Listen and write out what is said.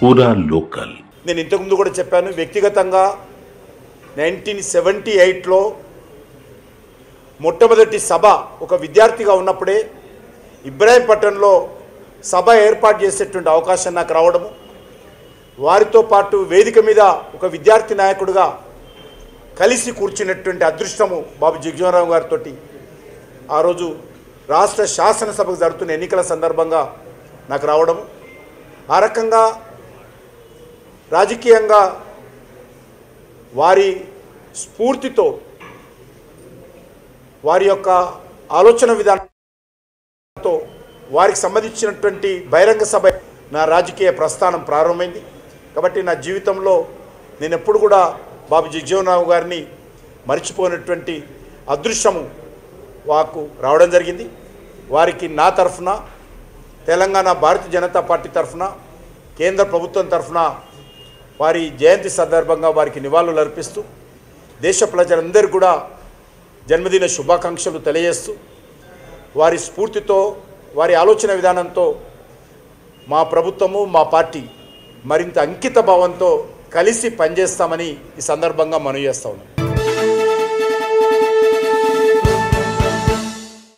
పూరా లోకల్. నేను ఇంతకుముందు కూడా చెప్పాను, వ్యక్తిగతంగా 1978లో మొట్టమొదటి సభ ఒక విద్యార్థిగా ఉన్నప్పుడే ఇబ్రాహీంపట్నంలో సభ ఏర్పాటు చేసేటువంటి అవకాశం నాకు రావడము, వారితో పాటు వేదిక మీద ఒక విద్యార్థి నాయకుడిగా కలిసి కూర్చున్నటువంటి అదృష్టము బాబు జగజీవనరామ్ గారితో ఆ రోజు రాష్ట్ర శాసనసభకు జరుగుతున్న ఎన్నికల సందర్భంగా నాకు రావడము, ఆ రకంగా రాజకీయంగా వారి స్ఫూర్తితో వారి యొక్క ఆలోచన విధానంతో వారికి సంబంధించినటువంటి బహిరంగ సభ నా రాజకీయ ప్రస్థానం ప్రారంభమైంది. కాబట్టి నా జీవితంలో నేను ఎప్పుడు కూడా బాబు జగజీవనరామ్ గారిని మర్చిపోయినటువంటి అదృశ్యము వాకు రావడం జరిగింది. వారికి నా తరఫున, తెలంగాణ భారతీయ జనతా పార్టీ తరఫున, కేంద్ర ప్రభుత్వం తరఫున వారి జయంతి సందర్భంగా వారికి నివాళులు అర్పిస్తూ దేశ ప్రజలందరూ కూడా జన్మదిన శుభాకాంక్షలు తెలియజేస్తూ వారి స్ఫూర్తితో వారి ఆలోచన విధానంతో మా ప్రభుత్వము మా పార్టీ మరింత అంకిత భావంతో కలిసి పనిచేస్తామని ఈ సందర్భంగా మనవి చేస్తా ఉన్నాం.